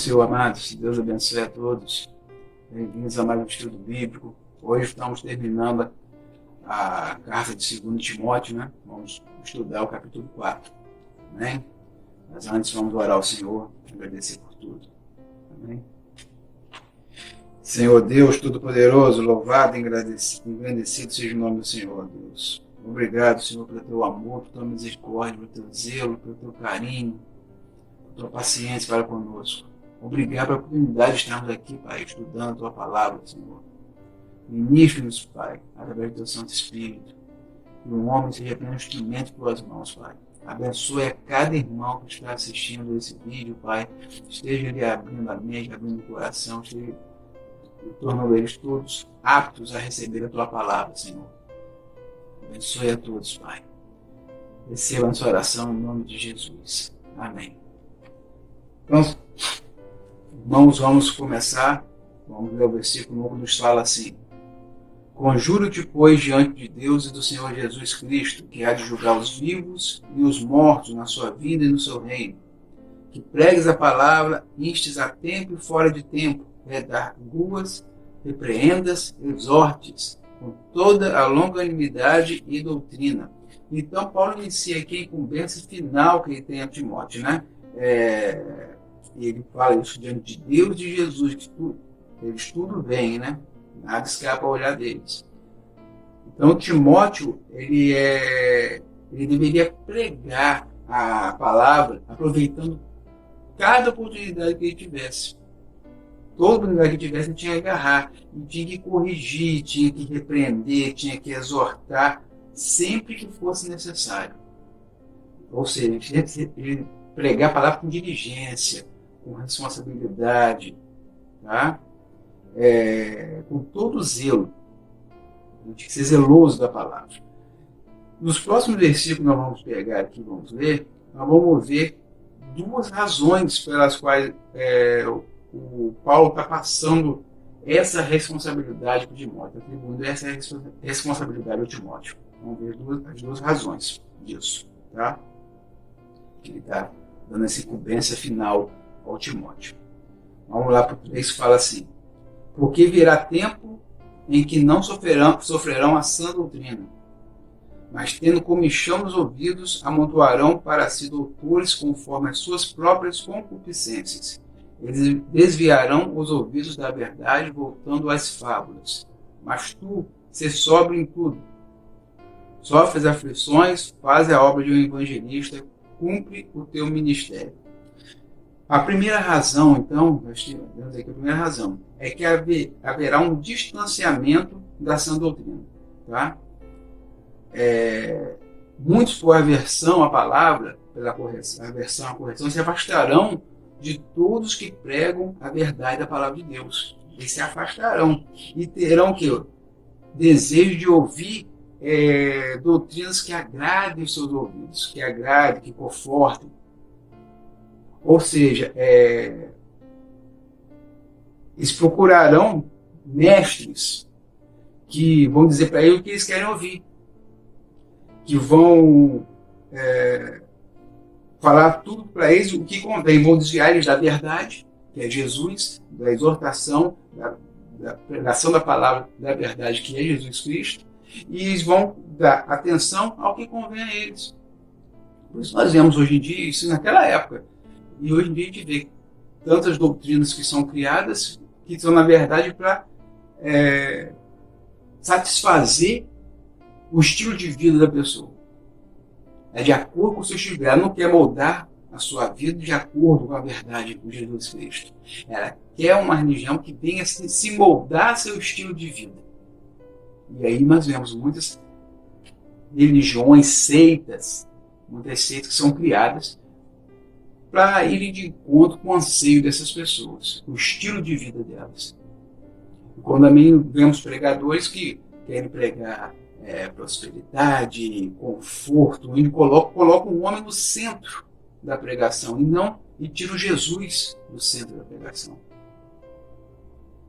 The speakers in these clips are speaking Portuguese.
Senhor amados, Deus abençoe a todos. Bem-vindos a mais um estudo bíblico. Hoje estamos terminando a carta de 2 Timóteo, né? Vamos estudar o capítulo 4. Amém? Mas antes vamos orar ao Senhor, agradecer por tudo. Amém? Senhor Deus Todo-Poderoso, louvado e engrandecido seja o nome do Senhor, Deus. Obrigado, Senhor, pelo teu amor, pela tua misericórdia, pelo teu zelo, pelo teu carinho, pela tua paciência para conosco. Obrigado pela oportunidade de estarmos aqui, Pai, estudando a Tua Palavra, Senhor. Ministra-nos, Pai, através do Teu Santo Espírito. Que o homem seja apenas um instrumento em Tuas mãos, Pai. Abençoe a cada irmão que está assistindo esse vídeo, Pai. Esteja ali abrindo a mente, abrindo o coração, esteja tornando eles todos aptos a receber a Tua Palavra, Senhor. Abençoe a todos, Pai. Receba a nossa oração em nome de Jesus. Amém. Então, irmãos, vamos começar. Vamos ler o versículo que nos fala assim: Conjuro-te, pois, diante de Deus e do Senhor Jesus Cristo, que há de julgar os vivos e os mortos na sua vida e no seu reino, que pregues a palavra, instes a tempo e fora de tempo, redarguas, repreendas, exortes, com toda a longanimidade e doutrina. Então, Paulo inicia aqui a incumbência final que ele tem a Timóteo, né? E ele fala isso diante de Deus e de Jesus, que eles tudo veem, né? Nada escapa ao olhar deles. Então, Timóteo, ele deveria pregar a palavra aproveitando cada oportunidade que ele tivesse. Toda oportunidade que tivesse, ele tinha que agarrar, e tinha que corrigir, tinha que repreender, tinha que exortar, sempre que fosse necessário. Ou seja, ele pregar a palavra com diligência, com responsabilidade, tá? Com todo zelo. A gente tem que ser zeloso da palavra. Nos próximos versículos nós vamos pegar aqui, vamos ler, nós vamos ver duas razões pelas quais o Paulo está passando essa responsabilidade para o Timóteo, atribuindo essa responsabilidade ao Timóteo. Vamos ver as duas razões disso, tá? Que ele está dando essa incumbência final ao Timóteo. Vamos lá para o 3 que fala assim: Porque virá tempo em que não sofrerão a sã doutrina, mas tendo comichão nos ouvidos, amontoarão para si doutores conforme as suas próprias concupiscências. Eles desviarão os ouvidos da verdade, voltando às fábulas. Mas tu, sê sóbrio em tudo. Sofre as aflições, faz a obra de um evangelista, cumpre o teu ministério. A primeira razão, então, vemos aqui a primeira razão, é que haverá um distanciamento da sã doutrina. Tá? Muitos, por aversão à palavra, pela aversão à correção, se afastarão de todos que pregam a verdade da palavra de Deus. Eles se afastarão e terão que desejo de ouvir doutrinas que agradem os seus ouvidos, que agradem, que confortem. Ou seja, eles procurarão mestres que vão dizer para eles o que eles querem ouvir, que vão falar tudo para eles o que convém, vão desviar eles da verdade, que é Jesus, da exortação, da pregação da palavra da verdade, que é Jesus Cristo, e eles vão dar atenção ao que convém a eles. Por isso nós vemos hoje em dia isso naquela época. E hoje em dia a gente vê tantas doutrinas que são criadas, que são, na verdade, para satisfazer o estilo de vida da pessoa. É de acordo com o seu estilo de vida. Ela não quer moldar a sua vida de acordo com a verdade de Jesus Cristo. Ela quer uma religião que venha se moldar seu estilo de vida. E aí nós vemos muitas religiões, muitas seitas que são criadas para irem de encontro com o anseio dessas pessoas, o estilo de vida delas. E quando também vemos pregadores que querem pregar prosperidade, conforto, onde colocam o homem no centro da pregação e tiram Jesus do centro da pregação.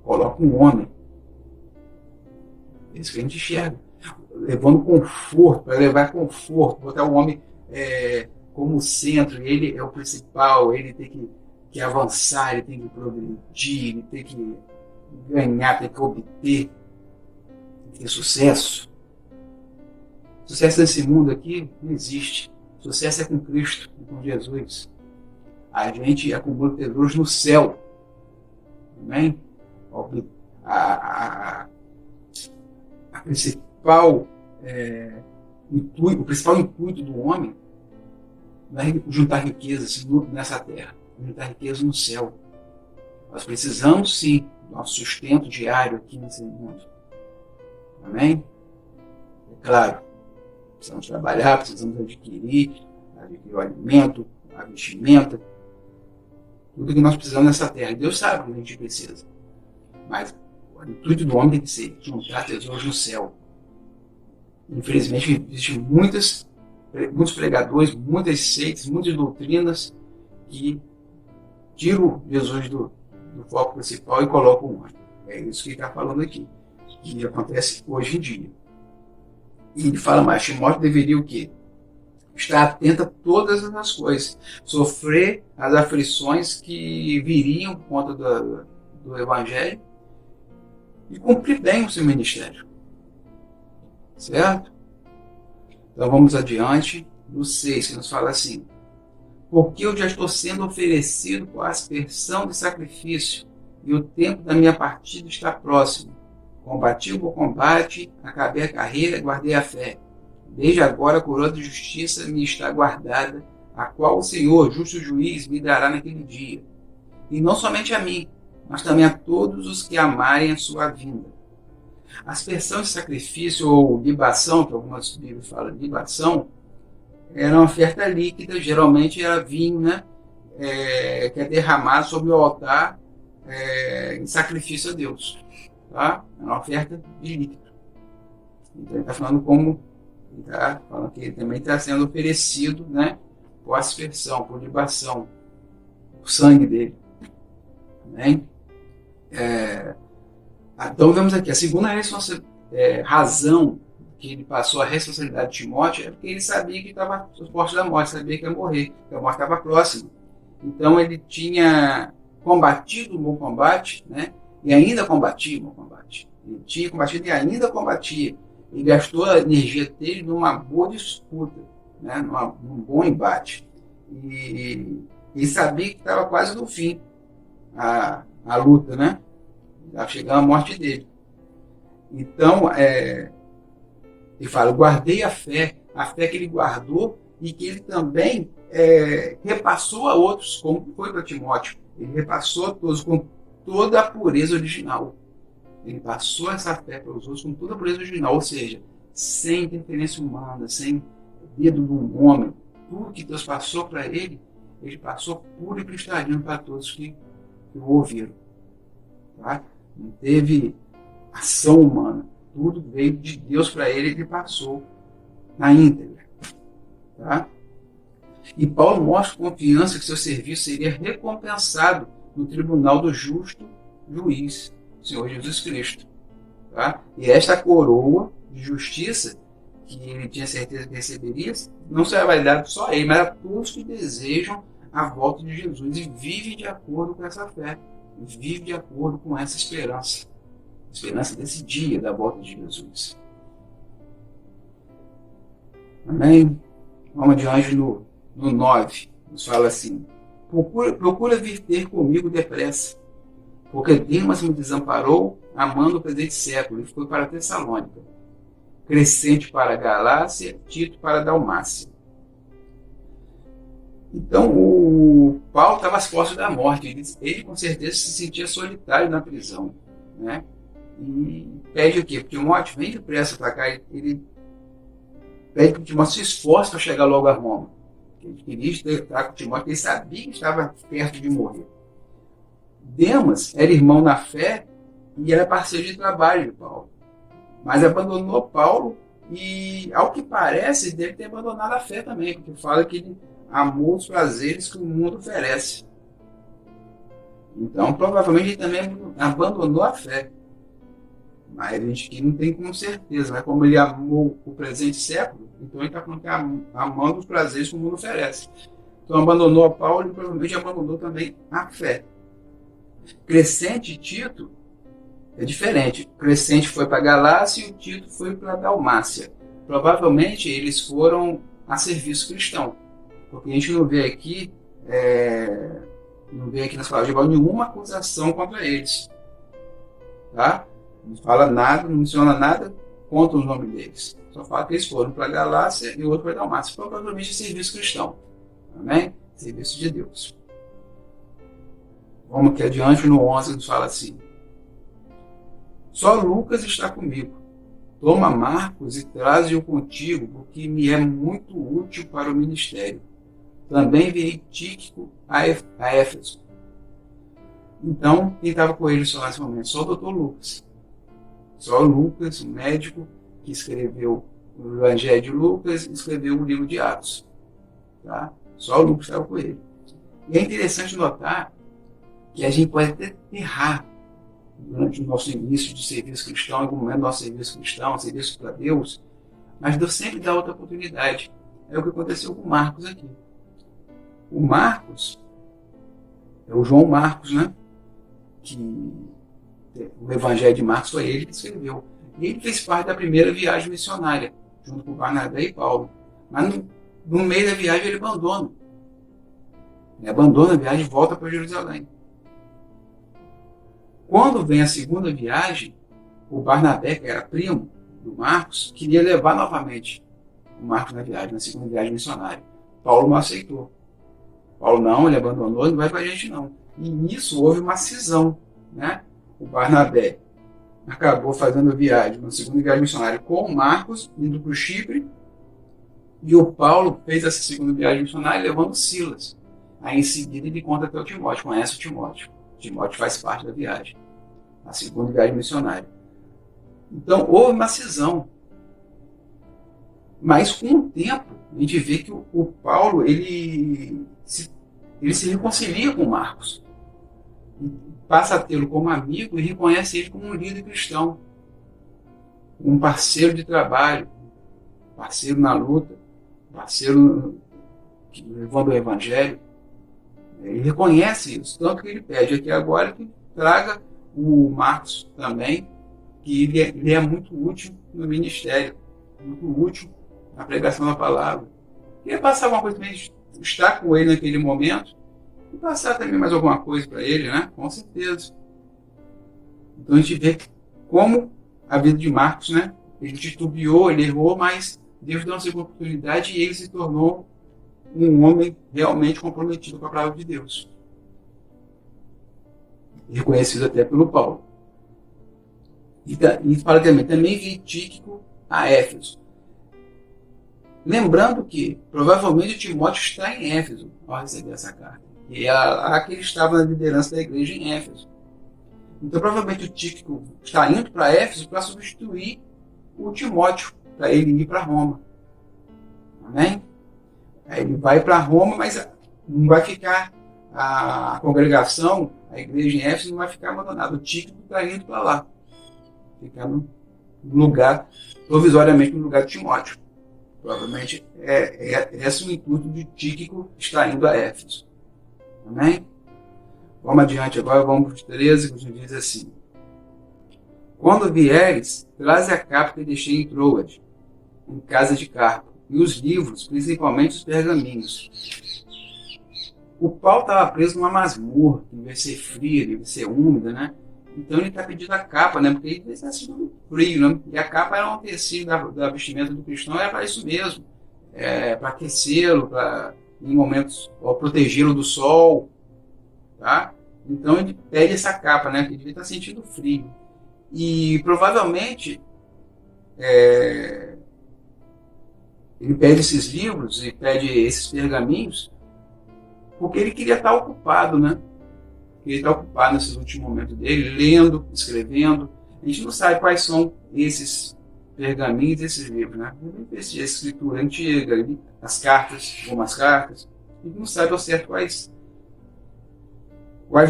Colocam o homem. É isso que a gente enxerga. Levando conforto, para levar conforto, botar o homem como centro, ele é o principal, ele tem que que avançar, ele tem que progredir, ele tem que ganhar, tem que obter, tem que ter sucesso. Sucesso nesse mundo aqui não existe. Sucesso é com Cristo, é com Jesus. A gente acumula tesouros no céu. Amém? A principal, o principal intuito do homem não é juntar riquezas nessa terra, é juntar riquezas no céu. Nós precisamos, sim, do nosso sustento diário aqui nesse mundo. Amém? É claro, precisamos trabalhar, precisamos adquirir o alimento, a vestimenta, tudo que nós precisamos nessa terra. Deus sabe o que a gente precisa. Mas o intuito do homem tem que ser juntar tesouros no céu. Infelizmente, existem muitos pregadores, muitas seitas, muitas doutrinas que tiram Jesus do foco principal e colocam o homem. É isso que ele está falando aqui, que acontece hoje em dia. E ele fala mais, Timóteo deveria o quê? Estar atento a todas as coisas, sofrer as aflições que viriam por conta do Evangelho e cumprir bem o seu ministério. Certo? Então vamos adiante no 6, que nos fala assim: porque eu já estou sendo oferecido com a aspersão de sacrifício, e o tempo da minha partida está próximo. Combati o bom combate, acabei a carreira, guardei a fé. Desde agora a coroa de justiça me está guardada, a qual o Senhor, justo juiz, me dará naquele dia. E não somente a mim, mas também a todos os que amarem a sua vinda. Aspersão de sacrifício ou libação, que algumas Bíblias falam de libação, era uma oferta líquida, geralmente era vinho, né? Que é derramado sobre o altar em sacrifício a Deus. Tá? É uma oferta de líquido. Então ele está falando ele está falando que ele também está sendo oferecido, né, por aspersão, por libação, o sangue dele. Amém? Então vemos aqui, a segunda razão que ele passou a responsabilidade de Timóteo é porque ele sabia que estava aos portos da morte, sabia que ia morrer, que a morte estava próxima. Então ele tinha combatido o bom combate, né? E ainda combatia o bom combate. Ele tinha combatido e ainda combatia. Ele gastou a energia dele numa boa disputa, né? Num bom embate. E sabia que estava quase no fim a luta, né? Estava chegando a morte dele. Então, ele fala, guardei a fé que ele guardou e que ele também repassou a outros, como foi para Timóteo. Ele repassou a todos com toda a pureza original. Ele passou essa fé para os outros com toda a pureza original, ou seja, sem interferência humana, sem dedo de um homem. Tudo que Deus passou para ele, ele passou puro e cristalino para todos que o ouviram. Tá? Não teve ação humana. Tudo veio de Deus para ele e ele passou na íntegra. Tá? E Paulo mostra confiança que seu serviço seria recompensado no tribunal do justo juiz, o Senhor Jesus Cristo. Tá? E esta coroa de justiça que ele tinha certeza que receberia, não será validada só a ele, mas a todos que desejam a volta de Jesus e vivem de acordo com essa fé, vivem de acordo com essa esperança. Esperança desse dia da volta de Jesus. Amém? Vamos adiante no 9. Nos fala assim: procura vir ter comigo depressa, porque Demas me desamparou, amando o presente século, e foi para Tessalônica. Crescente para a Galácia, Tito para a Dalmácia. Então, o Paulo estava às portas da morte. Ele com certeza se sentia solitário na prisão, né? E pede o quê? Timóteo, vem depressa para cá. Ele pede que Timóteo se esforce para chegar logo a Roma. Ele queria estar com Timóteo, ele sabia que estava perto de morrer. Demas era irmão na fé e era parceiro de trabalho de Paulo. Mas abandonou Paulo e, ao que parece, deve ter abandonado a fé também, porque fala que ele amou os prazeres que o mundo oferece. Então, provavelmente, ele também abandonou a fé. Mas a gente aqui não tem com certeza, mas como ele amou o presente século, então ele está falando que amando os prazeres que o mundo oferece. Então abandonou a Paulo e provavelmente abandonou também a fé. Crescente e Tito é diferente. Crescente foi para Galácia e o Tito foi para Dalmácia. Provavelmente eles foram a serviço cristão, porque a gente não vê aqui nas palavras de Paulo nenhuma acusação contra eles, tá? Não fala nada, não menciona nada contra o nome deles. Só fala que eles foram para Galácia e o outro para Dalmácia. Provavelmente serviço cristão, amém? Serviço de Deus. Vamos aqui adiante, no 11 nos fala assim: só Lucas está comigo. Toma Marcos e traze-o contigo, porque me é muito útil para o ministério. Também enviei Tíquico a Éfeso. Então, quem estava com ele só nesse momento? Só o doutor Lucas. Só o Lucas, o médico, que escreveu o Evangelho de Lucas e escreveu o livro de Atos. Tá? Só o Lucas estava com ele. E é interessante notar que a gente pode até errar durante o nosso início de serviço cristão, em algum momento do nosso serviço cristão, serviço para Deus, mas Deus sempre dá outra oportunidade. É o que aconteceu com o Marcos aqui. O Marcos, é o João Marcos, né? Que o Evangelho de Marcos foi ele que escreveu. E ele fez parte da primeira viagem missionária, junto com Barnabé e Paulo. Mas no meio da viagem ele abandona. Ele abandona a viagem e volta para Jerusalém. Quando vem a segunda viagem, o Barnabé, que era primo do Marcos, queria levar novamente o Marcos na viagem, na segunda viagem missionária. Paulo não aceitou. Paulo não, ele abandonou, não vai para a gente não. E nisso houve uma cisão, né? O Barnabé acabou fazendo a viagem, uma segunda viagem missionária com o Marcos, indo para o Chipre, e o Paulo fez essa segunda viagem missionária levando Silas. Aí em seguida ele conta até o Timóteo, conhece o Timóteo. Timóteo faz parte da viagem, a segunda viagem missionária. Então houve uma cisão. Mas com o tempo, a gente vê que o Paulo ele se reconcilia com Marcos. Passa a tê-lo como amigo e reconhece ele como um líder cristão. Um parceiro de trabalho, parceiro na luta, parceiro levando o Evangelho. Ele reconhece isso, tanto que ele pede aqui agora que traga o Marcos também, que ele é muito útil no ministério, muito útil na pregação da palavra. Queria passar alguma coisa também, estar com ele naquele momento, e passar também mais alguma coisa para ele, né? Com certeza. Então a gente vê como a vida de Marcos, né? Ele titubeou, ele errou, mas Deus deu uma segunda oportunidade e ele se tornou um homem realmente comprometido com a palavra de Deus. Reconhecido até pelo Paulo. E fala também vi Tíquico a Éfeso. Lembrando que provavelmente o Timóteo está em Éfeso ao receber essa carta. E é lá que ele estava na liderança da igreja em Éfeso. Então provavelmente o Tíquico está indo para Éfeso para substituir o Timóteo, para ele ir para Roma. Amém? Aí ele vai para Roma, mas não vai ficar a congregação, a igreja em Éfeso não vai ficar abandonada. O Tíquico está indo para lá. Ficar no lugar, provisoriamente no lugar de Timóteo. Provavelmente esse é o intuito de Tíquico estar indo a Éfeso. Amém? Vamos adiante agora, vamos para o 13, que diz assim: quando vieres, traze a capa que deixei em Troade, em casa de Carpo, e os livros, principalmente os pergaminhos. O Paulo estava preso numa masmorra, que devia ser fria, devia ser úmida, né? Então ele está pedindo a capa, né? Porque ele está sentindo frio, né? E a capa era um tecido da vestimenta do cristão, era para isso mesmo. Para aquecê-lo, para em momentos, protegê-lo do sol, tá? Então ele pede essa capa, né? Porque ele devia estar sentindo frio. E provavelmente ele pede esses livros e pede esses pergaminhos porque ele queria estar ocupado, né? Ele está ocupado nesses últimos momentos dele, lendo, escrevendo. A gente não sabe quais são esses pergaminhos, esses livros, né? A escritura antiga, as cartas, algumas cartas. A gente não sabe ao certo quais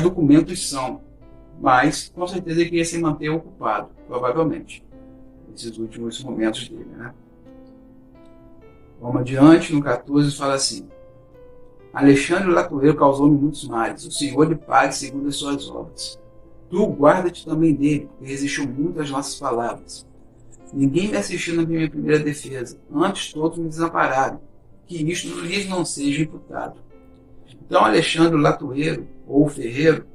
documentos são, mas com certeza ele queria se manter ocupado, provavelmente, nesses últimos momentos dele, né? Vamos adiante, no 14 fala assim: Alexandre o Latoeiro causou-me muitos males. O Senhor lhe pague segundo as suas obras. Tu guarda-te também dele, porque resistiu muito às nossas palavras. Ninguém me assistiu na minha primeira defesa. Antes todos me desampararam. Que isto lhes não seja imputado. Então Alexandre o Latoeiro, ou o Ferreiro,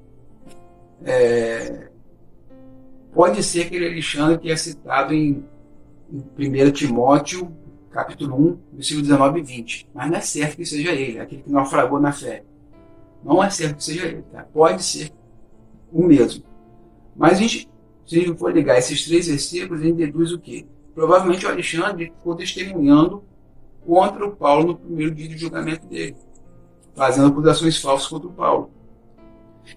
pode ser aquele Alexandre que é citado em 1 Timóteo, capítulo 1, versículo 19 e 20. Mas não é certo que seja ele, aquele que naufragou na fé. Não é certo que seja ele. Tá? Pode ser o mesmo. Mas se a gente for ligar esses 3 versículos, a gente deduz o quê? Provavelmente o Alexandre ficou testemunhando contra o Paulo no primeiro dia de julgamento dele, fazendo acusações falsas contra o Paulo.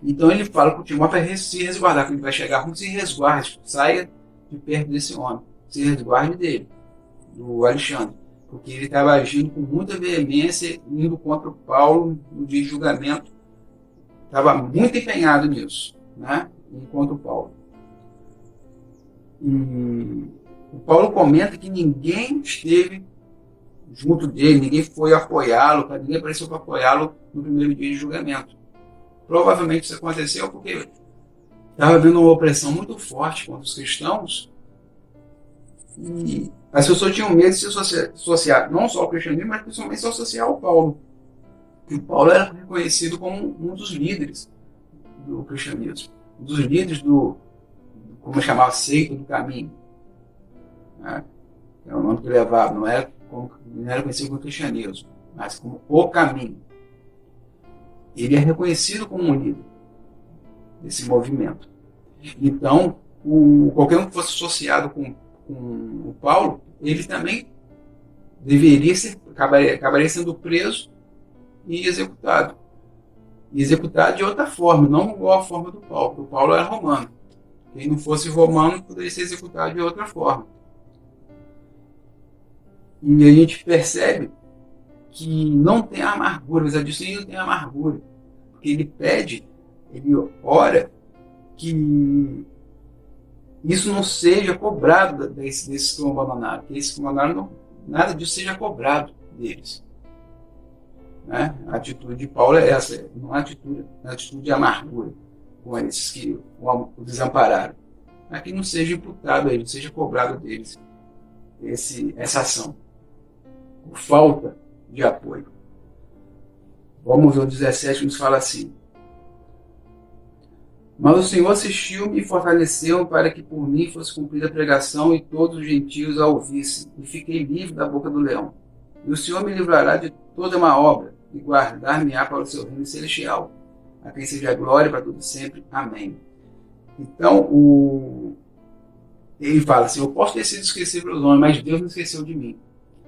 Então ele fala para o Timóteo para se resguardar, quando ele vai chegar, como se resguarde, saia de perto desse homem, se resguarde dele, do Alexandre, porque ele estava agindo com muita veemência, indo contra o Paulo no dia de julgamento, estava muito empenhado nisso, né? Contra o Paulo. E o Paulo comenta que ninguém esteve junto dele, ninguém foi apoiá-lo, ninguém apareceu para apoiá-lo no primeiro dia de julgamento. Provavelmente isso aconteceu porque estava havendo uma opressão muito forte contra os cristãos e as pessoas tinham medo de se associar não só ao cristianismo, mas principalmente se associar ao Paulo. E o Paulo era reconhecido como um dos líderes do cristianismo, um dos líderes como chamava, seita do caminho. Né? É o nome que levava, não era conhecido como cristianismo, mas como o caminho. Ele é reconhecido como um líder desse movimento. Então, qualquer um que fosse associado com o Paulo, ele também acabaria sendo preso e executado. E executado de outra forma, não igual a forma do Paulo, porque o Paulo era romano. Quem não fosse romano poderia ser executado de outra forma. E a gente percebe que não tem amargura, mas a Deus não tem amargura. Porque ele ora que isso não seja cobrado desses que o abandonaram. Que esses que o abandonaram, nada disso seja cobrado deles. Né? A atitude de Paulo é essa, não é atitude de amargura com esses que o desampararam. Mas que não seja imputado a eles, não seja cobrado deles essa ação. Por falta de apoio. Vamos ver o 17, que nos fala assim: mas o Senhor assistiu-me e fortaleceu para que por mim fosse cumprida a pregação e todos os gentios a ouvissem, e fiquei livre da boca do leão. E o Senhor me livrará de toda má obra, e guardar-me-á para o seu reino celestial. A quem seja a glória para todo sempre. Amém. Então, ele fala assim: eu posso ter sido esquecido pelos homens, mas Deus não esqueceu de mim.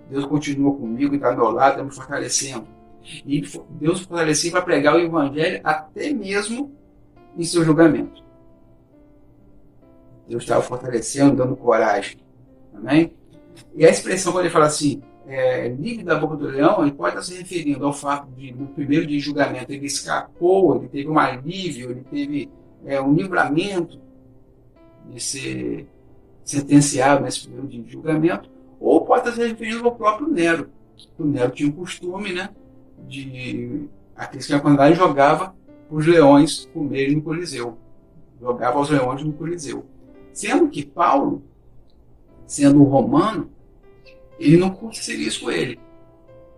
Deus continua comigo e está ao meu lado, está me fortalecendo. E Deus fortaleceu para pregar o Evangelho até mesmo em seu julgamento. Deus estava fortalecendo, dando coragem. Amém? E a expressão, quando ele fala assim, livre da boca do leão, ele pode estar se referindo ao fato de, no primeiro dia de julgamento, ele escapou, ele teve um alívio, ele teve um livramento de ser sentenciado nesse primeiro dia de julgamento, ou pode estar se referindo ao próprio Nero. O Nero tinha o costume, né, de aqueles que acordaram jogava os leões comerem no Coliseu. Jogava os leões no Coliseu. Sendo que Paulo, sendo um romano, ele não aconteceria isso com ele.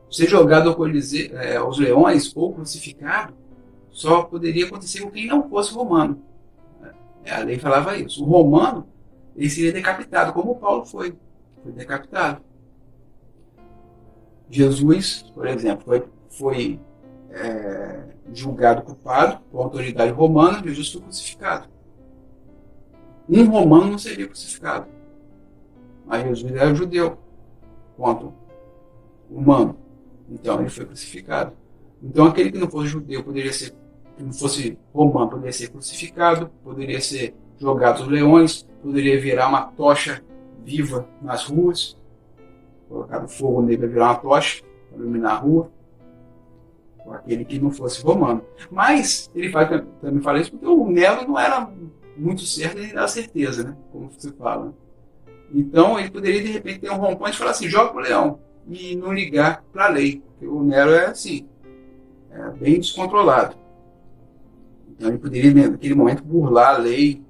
Ser jogado ao Coliseu, aos leões ou crucificado só poderia acontecer com quem não fosse romano. A lei falava isso. O romano, ele seria decapitado, como Paulo foi decapitado. Jesus, por exemplo, foi julgado culpado por autoridade romana. Jesus foi crucificado. Um romano não seria crucificado, mas Jesus era judeu, quanto humano. Então ele foi crucificado. Então aquele que não fosse judeu que não fosse romano, poderia ser crucificado, poderia ser jogado aos leões, poderia virar uma tocha viva nas ruas, colocado fogo nele para virar uma tocha para iluminar a rua, ou aquele que não fosse romano. Mas ele também fala isso porque o Nero não era muito certo, ele dá certeza, né? Como você fala. Então ele poderia de repente ter um rompante e falar assim: joga pro leão, e não ligar para a lei, porque o Nero é assim, bem descontrolado. Então ele poderia, naquele momento, burlar a lei,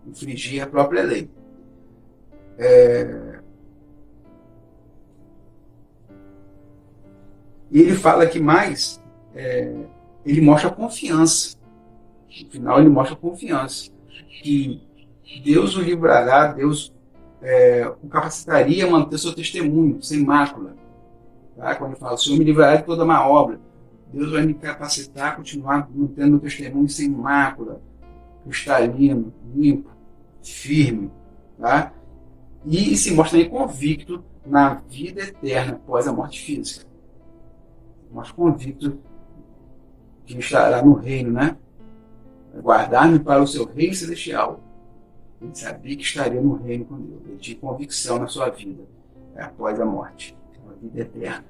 infringir a própria lei. E ele fala que mais, ele mostra confiança. No final ele mostra confiança. Que Deus o livrará, Deus o capacitaria a manter seu testemunho, sem mácula. Tá? Quando ele fala, o Senhor me livrará de toda má obra. Deus vai me capacitar a continuar mantendo meu testemunho sem mácula, cristalino, limpo, firme. Tá? E se mostra aí convicto na vida eterna após a morte física. Mas convicto que estará no reino, né? Guardar-me para o seu reino celestial. Ele sabia que estaria no reino com Deus. Ele tinha convicção na sua vida após a morte, a vida eterna.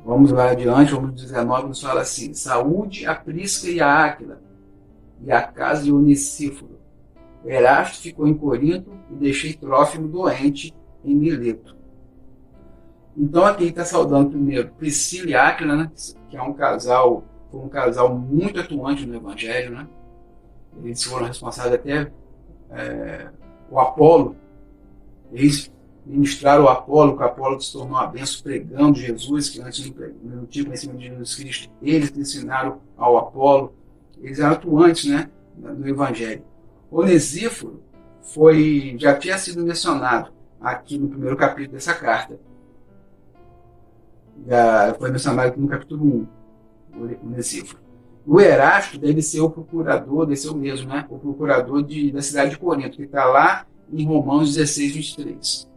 Vamos lá adiante, vamos 19, nos fala assim: saúde a Prisca e a Áquila, e a casa de Onesíforo. Erasto ficou em Corinto e deixei Trófimo doente em Mileto. Então aqui ele está saudando primeiro Priscila e Áquila, né, que foi um casal muito atuante no Evangelho, né? Eles foram responsáveis até o Apolo. Eles ministraram o Apolo, que o Apolo se tornou a benção pregando Jesus, que antes não tinha conhecimento de Jesus Cristo. Eles ensinaram ao Apolo. Eles eram atuantes, né, no Evangelho. Onesíforo já tinha sido mencionado aqui no primeiro capítulo dessa carta. Já foi mencionado aqui no capítulo 1, o Onesíforo. O Erasto deve ser o procurador, deve ser o mesmo, né? O procurador da cidade de Corinto, que está lá em Romanos 16, 23.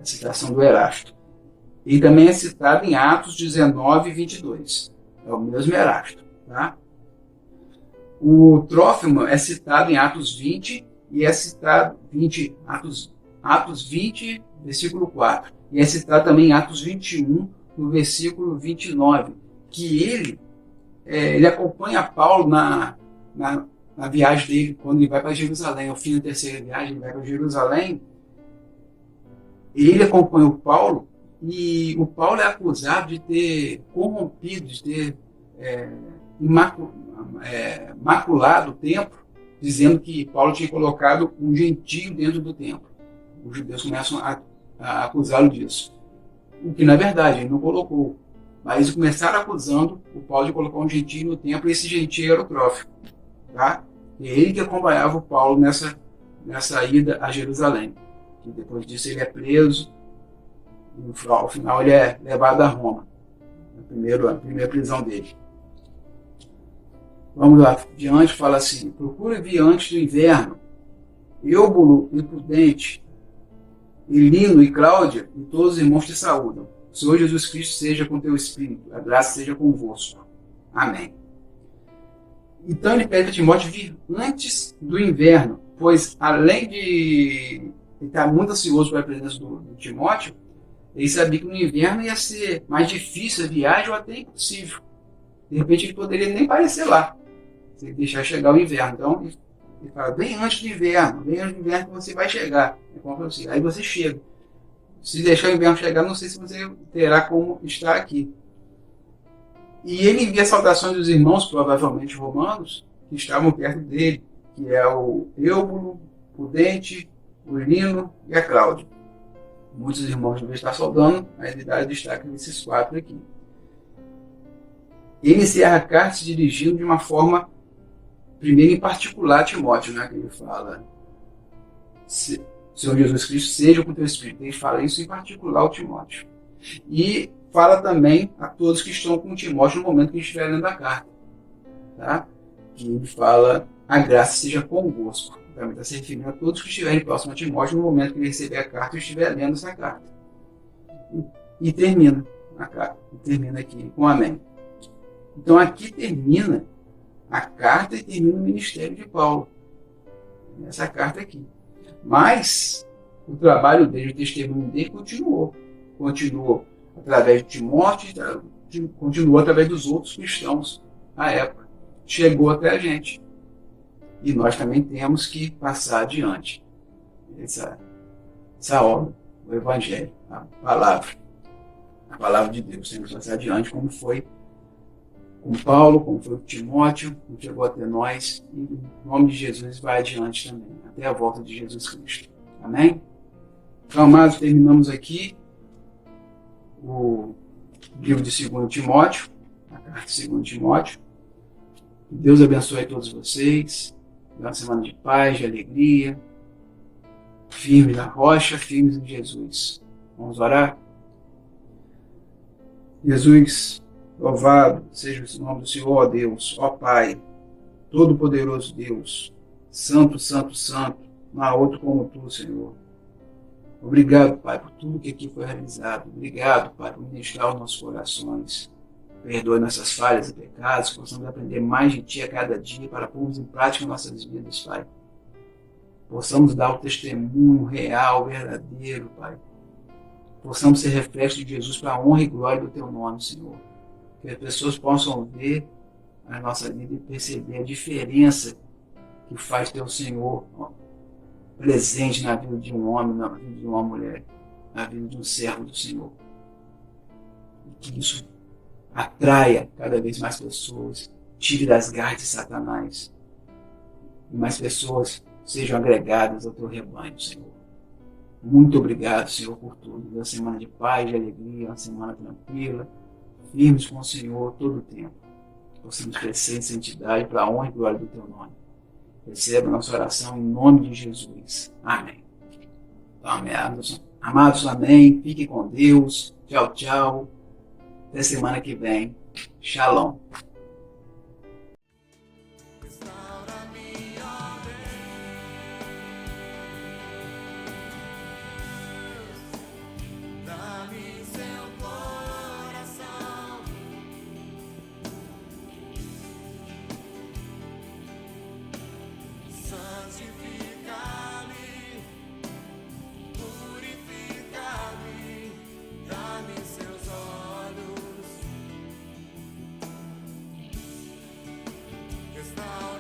A citação do Erasto. E também é citado em Atos 19, 22. É o mesmo Erasto. Tá? O Trófimo é citado em Atos 20 e é citado Atos 20, versículo 4. E é citado também em Atos 21, no versículo 29, que ele acompanha Paulo na viagem dele, quando ele vai para Jerusalém, ao fim da terceira viagem, ele vai para Jerusalém. Ele acompanha o Paulo, e o Paulo é acusado de ter corrompido, de ter maculado o templo, dizendo que Paulo tinha colocado um gentio dentro do templo. Os judeus começam a acusá-lo disso. O que, na verdade, ele não colocou. Mas eles começaram acusando o Paulo de colocar um gentio no templo, e esse gentio era o Trófimo. Tá? E é ele que acompanhava o Paulo nessa ida a Jerusalém. E depois disso ele é preso, e ao final ele é levado a Roma, a primeira prisão dele. Vamos lá, diante fala assim: procura vir antes do inverno, Eubulo e Prudente, e Lino e Cláudia, e todos os irmãos te saúdam. O Senhor Jesus Cristo seja com teu espírito, a graça seja convosco. Amém. Então ele pede para Timóteo vir antes do inverno, pois além de ele estar muito ansioso pela presença do Timóteo, ele sabia que no inverno ia ser mais difícil a viagem ou até impossível. De repente ele poderia nem aparecer lá, se ele deixar chegar o inverno. Então ele fala: bem antes do inverno que você vai chegar. Aí você chega. Se deixar o inverno chegar, não sei se você terá como estar aqui. E ele envia saudações dos irmãos, provavelmente romanos, que estavam perto dele, que é o Eubulo, o Prudente, o Lino e a Cláudia. Muitos irmãos devem estar saudando, mas ele dá destaque nesses 4 aqui. Ele encerra a carta se dirigindo de uma forma, primeiro em particular, a Timóteo, né, que ele fala: Senhor Jesus Cristo seja com teu espírito. Ele fala isso em particular ao Timóteo. E fala também a todos que estão com Timóteo no momento que estiver lendo a carta. Tá? Que ele fala: a graça seja convosco. Também está se referindo a todos que estiverem próximos a Timóteo no momento que ele receber a carta e estiver lendo essa carta. E termina a carta. E termina aqui com amém. Então aqui termina a carta e termina o ministério de Paulo. Nessa carta aqui. Mas o trabalho dele, o testemunho dele continuou. Continuou através de Timóteo, continuou através dos outros cristãos na época. Chegou até a gente. E nós também temos que passar adiante essa obra, o Evangelho, a palavra. a palavra de Deus. Temos que passar adiante como foi com Paulo, como foi com Timóteo, como chegou até nós, e em nome de Jesus vai adiante também, até a volta de Jesus Cristo. Amém? Então, amados, terminamos aqui o livro de 2 Timóteo, a carta de 2 Timóteo. Que Deus abençoe a todos vocês, dê uma semana de paz, de alegria, firmes na rocha, firmes em Jesus. Vamos orar? Jesus, louvado seja o nome do Senhor, ó Deus, ó Pai, Todo-Poderoso Deus, Santo, Santo, Santo, não há outro como Tu, Senhor. Obrigado, Pai, por tudo que aqui foi realizado. Obrigado, Pai, por ministrar os nossos corações. Perdoe nossas falhas e pecados, que possamos aprender mais de Ti a cada dia para pormos em prática nossas vidas, Pai. Possamos dar o testemunho real, verdadeiro, Pai. Possamos ser reflexo de Jesus para a honra e glória do Teu nome, Senhor. Que as pessoas possam ver a nossa vida e perceber a diferença que faz Teu Senhor presente na vida de um homem, na vida de uma mulher, na vida de um servo do Senhor. E que isso atraia cada vez mais pessoas, tire das garras de Satanás, e mais pessoas sejam agregadas ao Teu rebanho, Senhor. Muito obrigado, Senhor, por tudo. Uma semana de paz, de alegria, uma semana tranquila, firmes com o Senhor todo o tempo. Possamos crescer em santidade para a honra e glória do Teu nome. Receba a nossa oração em nome de Jesus. Amém. Então, amados, amém. Fiquem com Deus. Tchau, tchau. Até semana que vem. Shalom. Santifica-me, purifica-me, dá-me seus olhos, restaura.